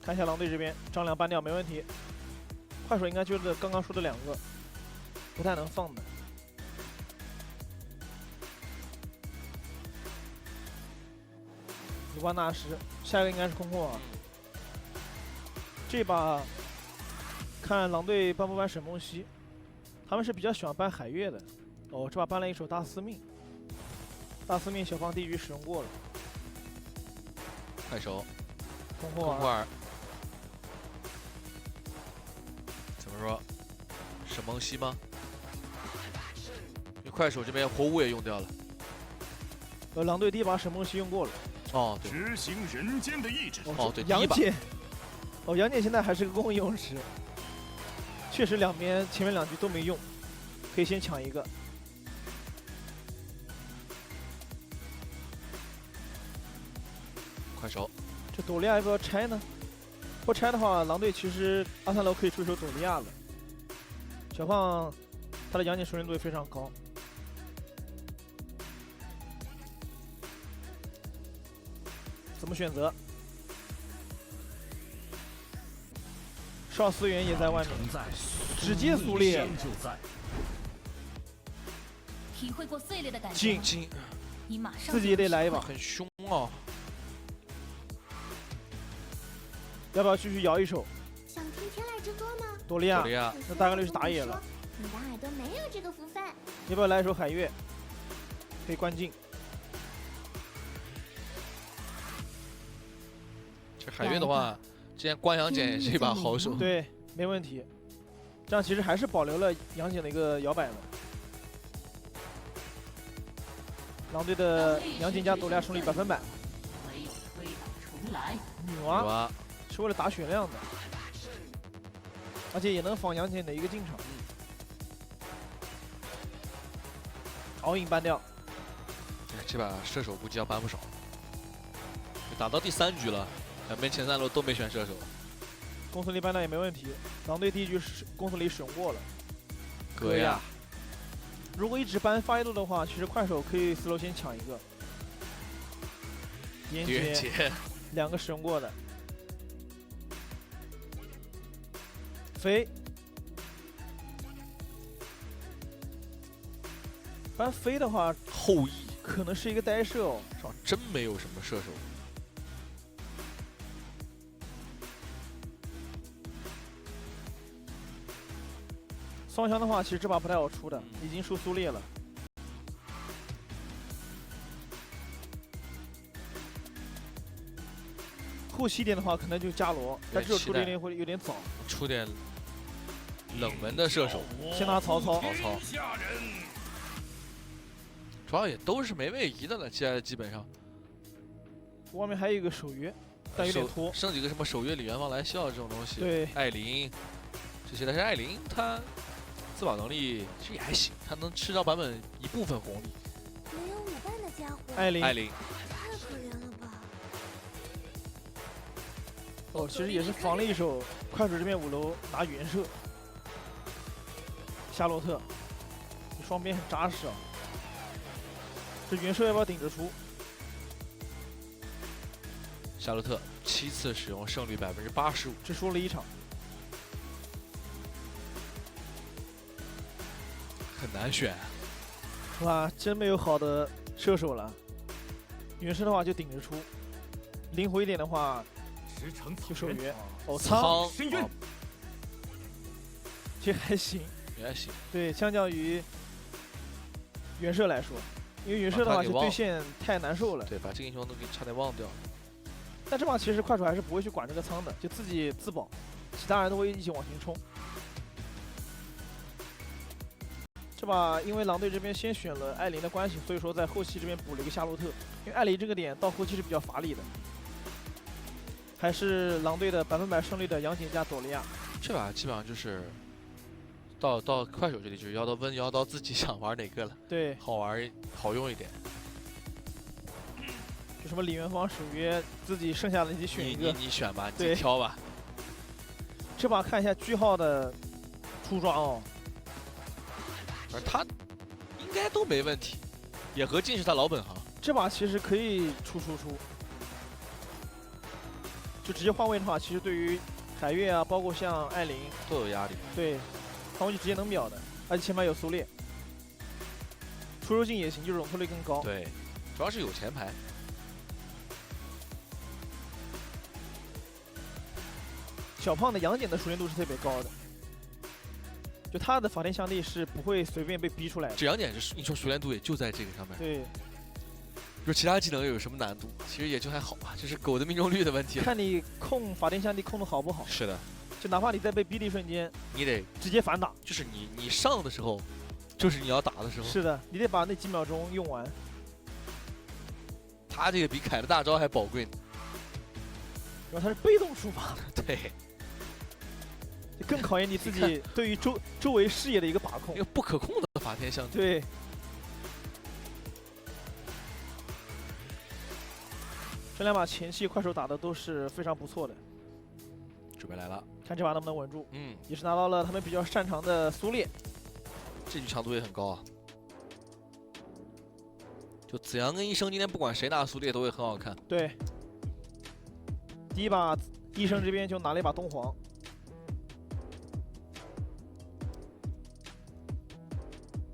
看一下狼队这边，张良搬掉没问题。快手应该就是刚刚说的2个，不太能放的。鲁班纳什，下一个应该是空空啊。这把看狼队搬不搬沈梦溪，他们是比较喜欢搬海月的。哦，这把搬了一手大司命，大司命小方地狱使用过了。快手，空空空儿，怎么说？沈梦溪吗？因为快手这边活物也用掉了。狼队第一把沈梦溪用过了。哦，对。执行人间的意志。哦，对，第一把。杨戬，哦，杨戬现在还是个公用石，确实两边前面2局都没用，可以先抢一个。快手，这朵利亚要不要拆呢？不拆的话，狼队其实阿三楼可以出手朵利亚了。小胖他的杨戬熟练度也非常高。怎么选择？少思源也在外面，直接苏烈。体会过碎裂的感觉，进，你马上自己也得来一把，很凶哦。要不要继续摇一手？想听天籁之歌吗？朵利亚，朵利亚，那大概率是打野了。你的耳朵没有这个福分。要不要来一首海月？可以关静。这海月的话，之前关杨戬也是一把好手。对，没问题。这样其实还是保留了杨戬的一个摇摆的。狼队的杨戬加朵利亚胜率100%。女娲是为了打血量的，而且也能防杨戬的一个进场。all in 搬掉。这把射手估计要搬不少，打到第3局了，两边前3路都没选射手。公孙离搬掉也没问题，狼队第1局是公孙离使用过了。戈亚，如果一直搬发一路的话，其实快手可以4楼先抢一个。狄仁杰2个使用过的。飞，搬飞的话，后羿可能是一个呆射哦。上真没有什么射手。双枪的话，其实这把不太好出的，已经出苏烈了。后期一点的话，可能就伽罗，但这手出的会有点早。出点冷门的射手，先拿曹操。主要也都是没位移的了，现在基本上。外面还有一个守约，但有点拖。剩几个什么守约李元芳来笑这种东西。对。艾琳这些，但是艾琳她自保能力其实也还行，她能吃到版本一部分红利。没有舞伴的家伙。艾琳。太可怜了吧。哦，其实也是防了一手，快手这边5楼拿原射。夏洛特，这双边很扎实啊。这原射要不要顶着出？夏洛特7次使用，胜率85%，只输了1场，很难选。哇，真没有好的射手了。原射的话就顶着出，灵活一点的话就守约。哦，苍深渊，其实还行，也还行。对，相较于原射来说，因为原射的话是对线太难受了。对，把这个英雄都给差点忘掉了。但这把其实快手还是不会去管这个仓的，就自己自保，其他人都会一起往前冲。这把因为狼队这边先选了艾琳的关系，所以说在后期这边补了一个夏洛特，因为艾琳这个点到后期是比较乏力的。还是狼队的100%胜率的杨戬加朵利亚。这把基本上就是到快手这里就是妖刀温妖刀自己想玩哪个了。对，好玩好用一点。就什么李元芳守约，自己剩下的你选一个。你选吧，你挑吧。这把看一下句号的出装哦。反正他应该都没问题，野合进是他老本行。这把其实可以出。就直接换位的话，其实对于海月啊，包括像艾琳，都有压力。对，换位就直接能秒的，而且前排有苏烈，出手镜也行，就是容错率更高。对，主要是有前排。小胖的杨戬的熟练度是特别高的，就他的法天象地是不会随便被逼出来的。这杨戬是你说熟练度也就在这个上面。对，说其他技能有什么难度？其实也就还好吧，就是狗的命中率的问题。看你控法天象地控的好不好。是的，就哪怕你在被逼的一瞬间，你得直接反打。就是你上的时候，就是你要打的时候。是的，你得把那几秒钟用完。他这个比凯的大招还宝贵呢。然后他是被动触发，对，更考验你自己对于周围视野的一个把控一。个不可控的法天象地。对。这两把前期快手打的都是非常不错的，准备来了，看这把能不能稳住。嗯，也是拿到了他们比较擅长的苏烈，这局强度也很高啊。就子阳跟医生今天不管谁拿苏烈都会很好看。对，第一把医生这边就拿了一把东皇，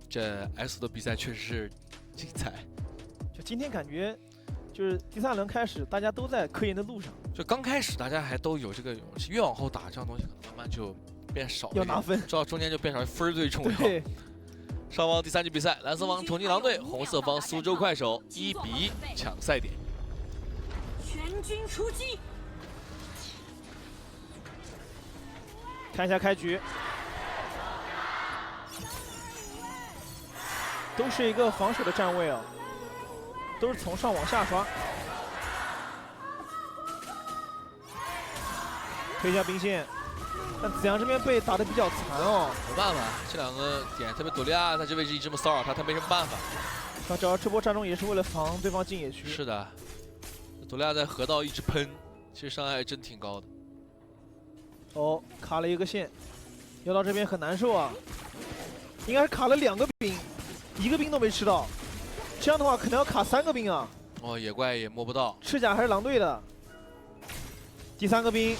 这 S 的比赛确实是精彩。就今天感觉，就是第3轮开始，大家都在科研的路上。就刚开始大家还都有这个勇气，越往后打这样东西可能慢慢就变少了。要拿分，到中间就变少，分最重要。对，上方第3局比赛，蓝色方重庆狼队，红色方苏州快手1-1抢赛点。全军出击！看一下开局，都是一个防守的站位啊，都是从上往下刷。推一下兵线，但子阳这边被打得比较残哦。没办法，这两个点，特别朵利亚在这位置一直这么骚扰他，他没什么办法。他主要这波战中也是为了防对方进野区。是的，朵利亚在河道一直喷，其实伤害真挺高的。哦，卡了一个线，妖刀这边很难受啊，应该是卡了2个兵，1个兵都没吃到，这样的话可能要卡3个兵啊。哦，野怪也摸不到，赤甲还是狼队的，第3个兵，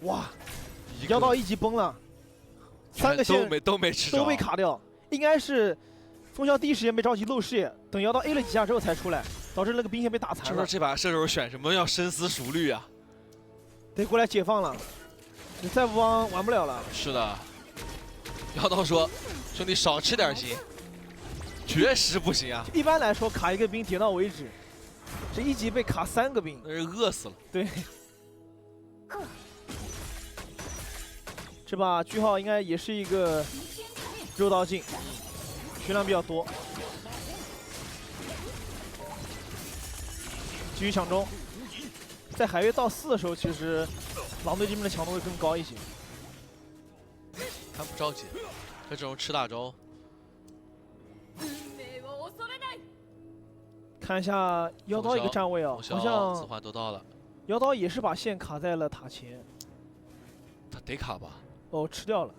哇，妖刀1级崩了，3个线都没吃着，都被卡掉，应该是风萧第一时间没着急漏视野，等妖刀 A 了几下之后才出来，导致那个兵线被打残了。就说这把射手选什么要深思熟虑啊，得过来解放了，你再不帮玩不了了。是的，妖刀说：“兄弟少吃点行，绝食不行啊。”一般来说卡一个兵点到为止，这1级被卡3个兵，那是饿死了。对。这把句号应该也是一个肉刀镜，血量比较多。继续抢中，在海月到4的时候，其实狼队这边的强度会更高一些。他不着急，他这种吃大招。看一下妖刀一个站位啊，好自像环得到了，妖刀也是把线卡在了塔前。他得卡吧？哦，吃掉了。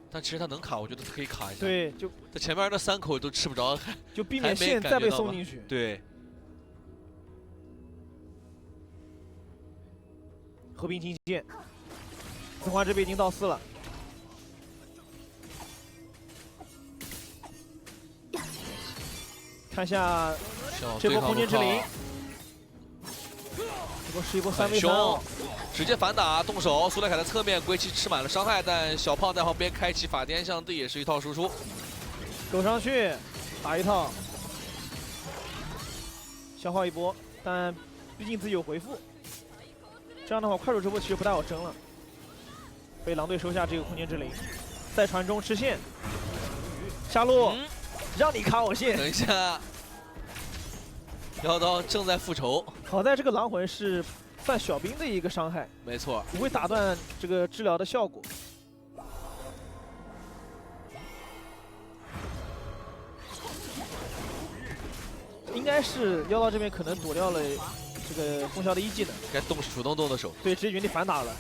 但其实他能卡，我觉得他可以卡一下。对，就他前面那3口都吃不着，就避免线再被送进去。对。和平清线，子环这边已经到4了。看一下这波空间之灵，这波是一波3v3哦，直接反打动手。苏莱凯的侧面归期吃满了伤害，但小胖在旁边开启法天象地也是一套输出。走上去打一套，消耗一波，但毕竟自己有回复。这样的话，快手这波其实不太好争了。被狼队收下这个空间之灵，在传中吃线，下路、让你卡我线。等一下，妖刀正在复仇。好在这个狼魂是算小兵的一个伤害，没错，不会打断这个治疗的效果。应该是妖刀这边可能躲掉了这个风萧的1技能，该主动动的手。对，直接原地反打了。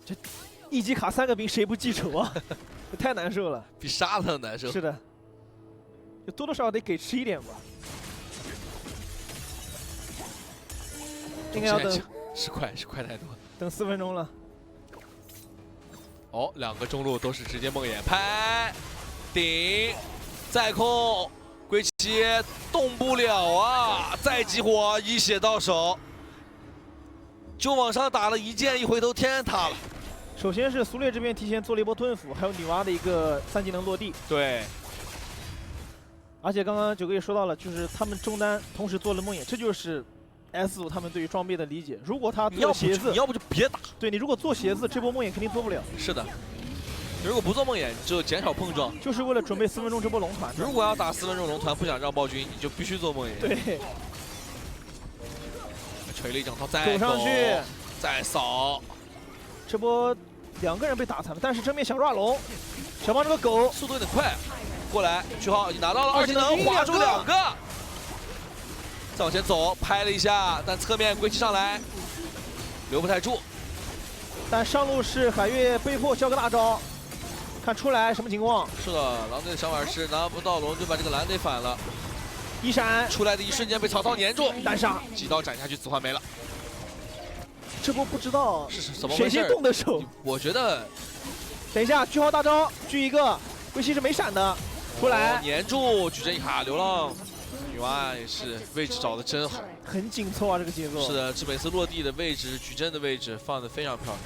这1级卡3个兵，谁不记仇啊？这太难受了，比杀他难受。是的，就多多少少得给吃一点吧。应该要等是快太多。等4分钟了。哦，两个中路都是直接梦魇拍，顶，再控，归期动不了啊！再激活，一血到手，就往上打了一剑，一回头天塌了。首先是苏烈这边提前做了一波吞斧，还有女娲的一个3技能落地。对，而且刚刚九哥也说到了，就是他们中单同时做了梦魇，这就是 S5他们对于装备的理解。如果他做鞋子，你要不就别打。对你如果做鞋子，这波梦魇肯定做不了。是的，如果不做梦魇，就减少碰撞。就是为了准备4分钟这波龙团。如果要打4分钟龙团，不想让暴君，你就必须做梦魇。对，锤了一整套，再走上去，再扫。这波2个人被打残了，但是正面想抓龙，小胖这个狗速度有点快，过来，句号已经拿到了2技能，划住2个，再往前走，拍了一下，但侧面归期上来，留不太住。但上路是海月被迫交个大招，看出来什么情况？是的，狼队的想法是拿不到龙就把这个蓝给反了，一闪出来的一瞬间被曹操粘住，单杀，几刀斩下去，子桓没了。这波不知道是怎么回事？谁先动的手？我觉得，等一下，句号大招狙一个，归期是没闪的，出来粘住，矩阵一卡，流浪女娲也是位置找的真好，很紧凑啊，这个节奏。是的，这每次落地的位置、矩阵的位置放的非常漂亮。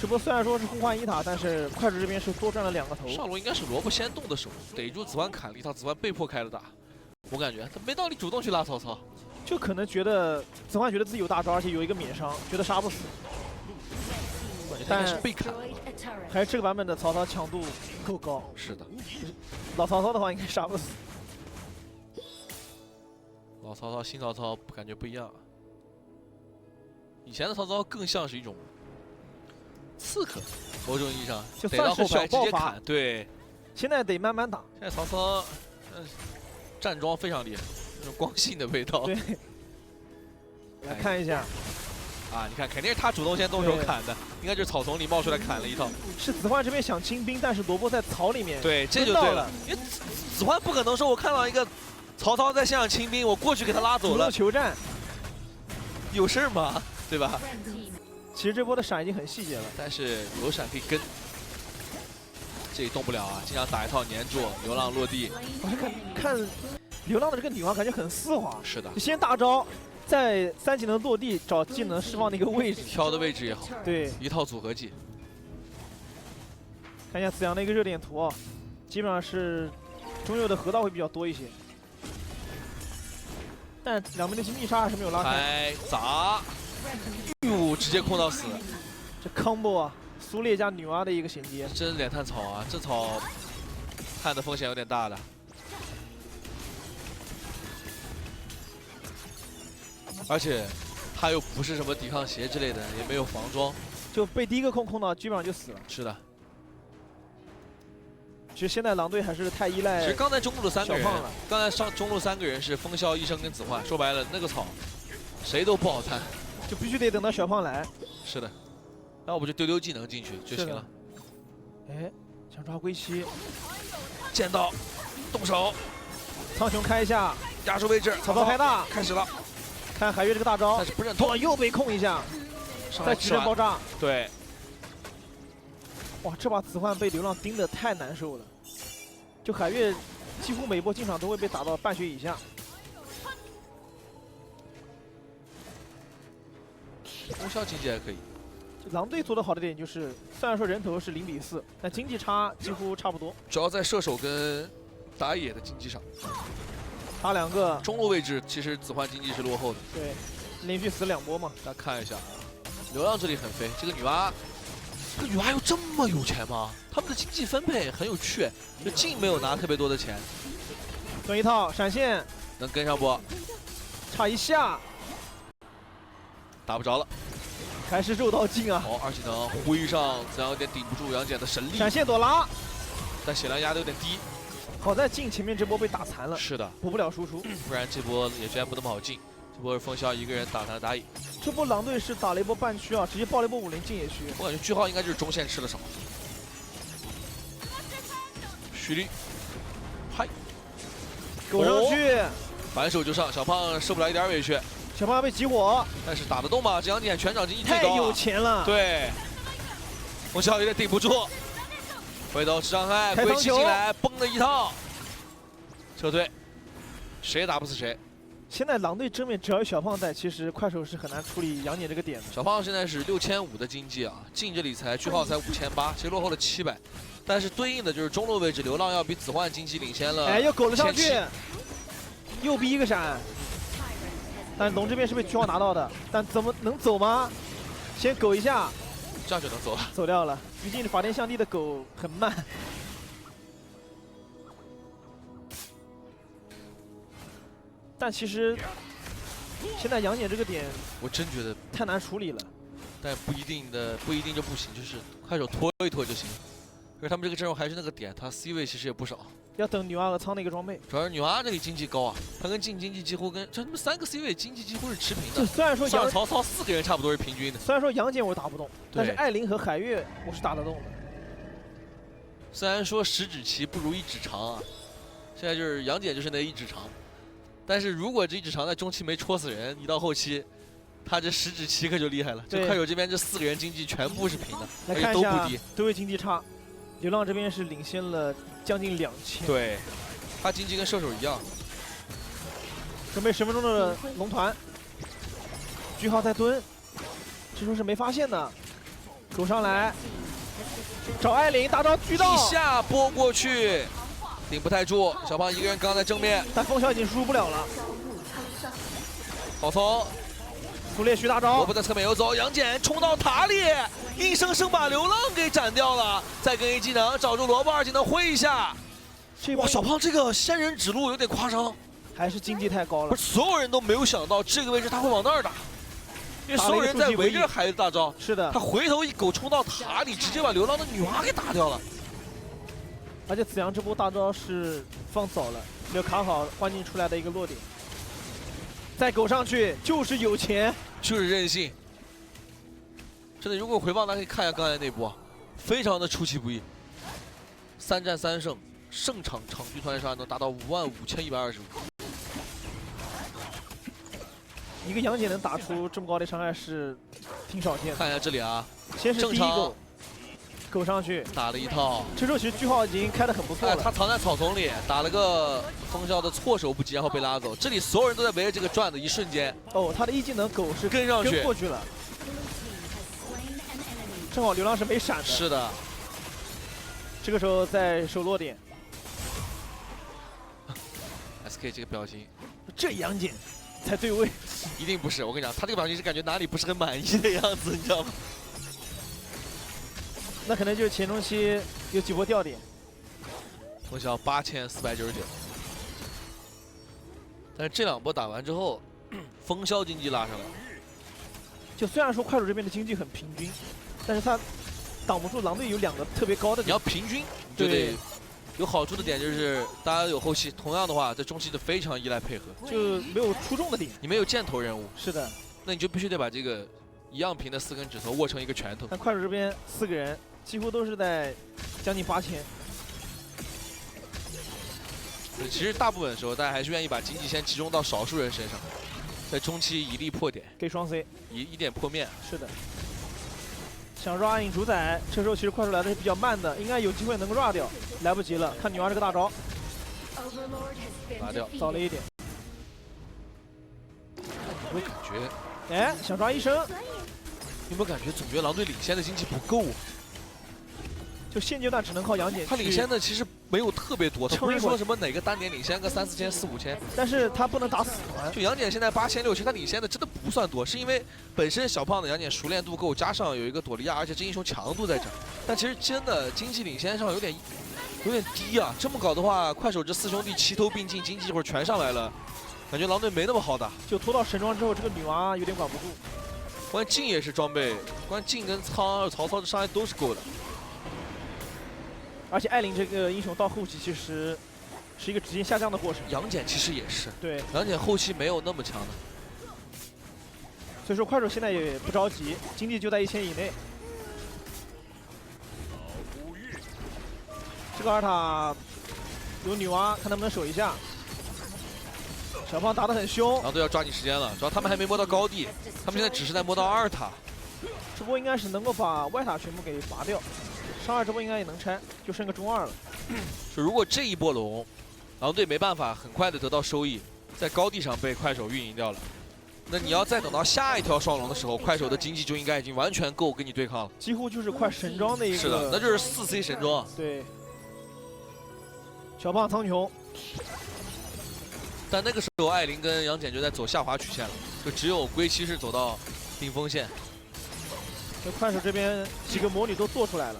这波虽然说是互换1塔，但是快手这边是多赚了2个头。上路应该是萝卜先动的手，逮住子桓砍了一套，子桓被迫开了打。我感觉他没道理主动去拉曹操，就可能觉得子桓觉得自己有大招，而且有一个免伤，觉得杀不死。他应该是被砍。还是这个版本的曹操强度够高。是的，老曹操的话应该杀不死。老曹操、新曹操感觉不一样。以前的曹操更像是一种刺客，某种意义上就逮到后排直接算是小爆发砍。对，现在得慢慢打。现在曹操，站桩非常厉害，那种光性的味道。对，来看一下。啊，你看，肯定是他主动先动手砍的，应该就是草丛里冒出来砍了一套。是子桓这边想清兵，但是萝卜在草里面。对，这就对了。因为子桓不可能说，我看到一个曹操在现场清兵，我过去给他拉走了。求战，有事儿吗？对吧？其实这波的闪已经很细节了，但是有闪可以跟。这里动不了啊，经常打一套粘住，流浪落地。我是看流浪的这个女娲感觉很丝滑。是的，先大招。在3技能落地找技能释放的一个位置，挑的位置也好，对，一套组合技。看一下子阳的一个热点图啊，基本上是中右的河道会比较多一些，但两边的密杀还是没有拉开。砸，哟，直接控到死。这 combo 啊，苏烈加女娲的一个衔接，真脸探草啊，这草探的风险有点大的。而且他又不是什么抵抗鞋之类的，也没有防装，就被第一个控到，基本上就死了。是的。其实现在狼队还是太依赖。其实刚才中路的3个人，了刚才上中路3个人是风萧、医生跟子桓。说白了，那个草谁都不好探，就必须得等到小胖来。是的，要不就丢技能进去就行了。哎，想抓归期，见到，动手，苍穹开一下，压住位置，曹操开大，开始了。看海月这个大招，但是不认同，又被控一下，再矩阵爆炸。对，哇，这把子桓被流浪盯得太难受了，就海月几乎每波进场都会被打到半血以下。风萧经济还可以。狼队做的好的点就是，虽然说人头是0比4，但经济差几乎差不多。主要在射手跟打野的经济上。他2个中路位置其实子桓经济是落后的，对，连续死2波嘛。大家看一下，流浪这里很飞，这个女娲有这么有钱吗？他们的经济分配很有趣，就进没有拿特别多的钱。蹲一套闪现，能跟上不？差一下，打不着了。还是肉刀进啊！好，2技能挥上，子阳有点顶不住杨戬的神力。闪现朵拉，但血量压的有点低。好在进前面这波被打残了，是的，补不了输出，不然这波野区不那么好进。这波是风萧一个人打残了打野。这波狼队是打了一波半区啊，直接爆了一波50进野区。我感觉句号应该就是中线吃的少。蓄力，嗨，狗上去，反手就上，小胖受不了一点委屈。小胖要被集火，但是打得动吗？这杨戬全场经济最太有高啊。钱了。对，冯潇有点顶不住，回头吃伤害，开膛球归期进来崩了一套，撤退，谁也打不死谁。现在狼队正面只要有小胖在，其实快手是很难处理杨戬这个点的。小胖现在是6500的经济啊，进这里才句号才5800，其实落后了700，但是对应的就是中路位置，流浪要比子焕经济领先了。哎，又狗了上去1700，又逼一个闪。但龙这边是被句号拿到的，但怎么能走吗？先狗一下，这样就能走了。走掉了。毕竟法天象地的狗很慢。但其实现在杨戬这个点我真觉得，太难处理了。但不一定就不行，就是快手拖一拖就行。可是他们这个阵容还是那个点，他 C 位其实也不少。要等女娲和苍的一个装备。主要是女娲这里经济高啊，他跟晋经济几乎跟这他们3个 C 位经济几乎是持平就的。虽然说上曹操4个人差不多是平均的。虽然说杨戬我打不动，但是对艾琳和海月我是打得动的。虽然说10指旗不如1指长啊，现在就是杨戬就是那1指长，但是如果这1指长在中期没戳死人，一到后期，他这10指旗可就厉害了。就快手这边这4个人经济全部是平的，来而且看一下都不低。对位经济差，流浪这边是领先了将近2000。对，他经济跟射手一样。准备10分钟的龙团，句号在蹲，这时候是没发现的，走上来找艾琳，大招狙到，一下拨过去，顶不太住。小胖一个人刚在正面，但风萧已经输不了了。好从苏烈虚大萝招卜，在侧面游走，杨戬冲到塔里，硬生生把流浪给斩掉了。再跟 A 技能找住萝卜2技能挥一下。哇，这波小胖这个仙人指路有点夸张，还是经济太高了不是。所有人都没有想到这个位置他会往那儿打，因为所有人在围着孩子大招，是的他，回头一狗冲到塔里，直接把流浪的女娲给打掉了。而且子阳这波大招是放早了，没有卡好幻境出来的一个落点。再狗上去就是有钱，就是任性。真的，如果回放，大家可以看一下刚才那波，非常的出其不意。3战3胜，胜场场均团杀能达到55125。一个杨戬能打出这么高的伤害是挺少见的。看一下这里啊，先是第一正常狗，狗上去，打了一套。这时候其实句号已经开得很不错哎，了。他藏在草丛里，打了个风萧的措手不及，然后被拉走。这里所有人都在围着这个转的一瞬间，哦，他的一技能狗是跟上去跟过去了，正好流浪是没闪的。是的，这个时候在守落点， SK 这个表情这杨戬才对位。一定不是。我跟你讲，他这个表情是感觉哪里不是很满意的样子，你知道吗？那可能就是前中期有几波掉点。风萧8499，但是这2波打完之后，风萧经济拉上来了。就虽然说快手这边的经济很平均，但是他挡不住狼队有2个特别高的你点。要平均，你就得有好处的点就是大家有后期，同样的话在中期就非常依赖配合。就没有出众的点。你没有箭头任务，是的，那你就必须得把这个一样平的4根指头握成一个拳头。但快手这边4个人几乎都是在将近8000。其实大部分时候大家还是愿意把经济先集中到少数人身上，在中期以力破点，给双 C。以点破面。是的，想 rua 暗影主宰，这时候其实快手来的是比较慢的，应该有机会能够 rua 掉，来不及了。看女娲这个大招，拿掉。早了一点。有没有感觉？哎，想抓医生，所以有没有感觉？总觉得狼队领先的经济不够啊。就现阶段只能靠杨戬。他领先，的其实没有特别多，他不是撑一会儿说什么哪个单点领先个3、4千、4、5千。但是他不能打死团。就杨戬现在8000、6000，他领先的真的不算多，是因为本身小胖的杨戬熟练度够，加上有一个朵莉亚，而且这英雄强度在这儿。但其实真的经济领先上有点低啊！这么搞的话，快手这4兄弟齐头并进，经济一会儿全上来了，感觉狼队没那么好打。就拖到神装之后，这个女娲有点管不住。关键镜也是装备，关键镜跟苍还有曹操的伤害都是够的。而且艾琳这个英雄到后期其实是一个直线下降的过程。杨戬其实也是，对，杨戬后期没有那么强的。所以说快手现在也不着急，经济就在1000以内。这个二塔有女娲，看能不能守一下。小胖打得很凶，狼队要抓紧时间了，主要他们还没摸到高地，他们现在只是在摸到2塔。这波应该是能够把外塔全部给拔掉，上2这波应该也能拆，就剩个中2了。就如果这一波龙，狼队没办法很快的得到收益，在高地上被快手运营掉了，那你要再等到下一条双龙的时候，快手的经济就应该已经完全够跟你对抗了。几乎就是快神装的一个。是的，那就是4C 神装。对。小胖苍穹。但那个时候，艾琳跟杨戬就在走下滑曲线了，就只有龟七是走到顶峰线。这快手这边几个魔女都做出来了，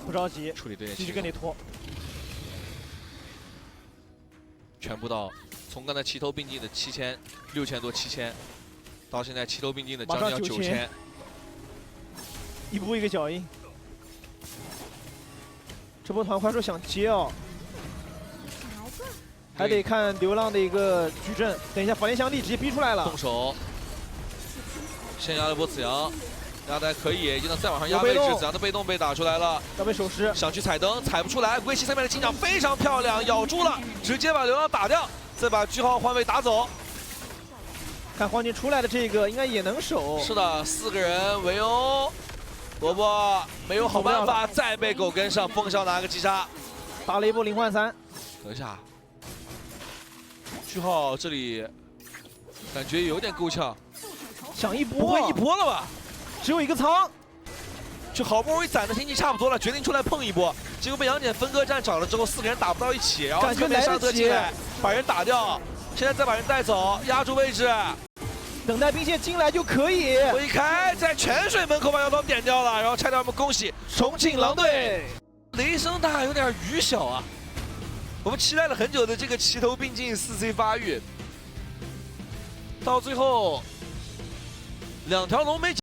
不着急，处理对，继续跟你拖。全部到从刚才齐头并进的7000、6000多7000，到现在齐头并进的将近要9000，一步一个脚印。这波团快手想接哦，还得看流浪的一个矩阵。等一下，法莲香帝直接逼出来了，动手，先压了波子阳，压的还可以，已经能再往上压位置，子阳的被动被打出来了，要被手尸，想去踩灯，踩不出来。龟七3面的进场非常漂亮，咬住了，直接把流浪打掉，再把句号换位打走。看黄金出来的这个应该也能守。是的，4个人围殴。萝卜没有好办法，再被狗跟上，风萧拿个击杀，打了一波0换3。等一下，句号这里感觉有点够呛，想一波，不会一波了吧？只有一个仓，就好不容易攒的经济差不多了，决定出来碰一波，结果被杨戬分割战找了之后，4个人打不到一起，然后侧面沙德进来把人打掉，现在再把人带走，压住位置。等待兵线进来就可以。挥开，在泉水门口把妖刀点掉了，然后拆掉我们恭喜重庆狼队。雷声大有点雨小啊，我们期待了很久的这个齐头并进4C 发育，到最后2条龙没。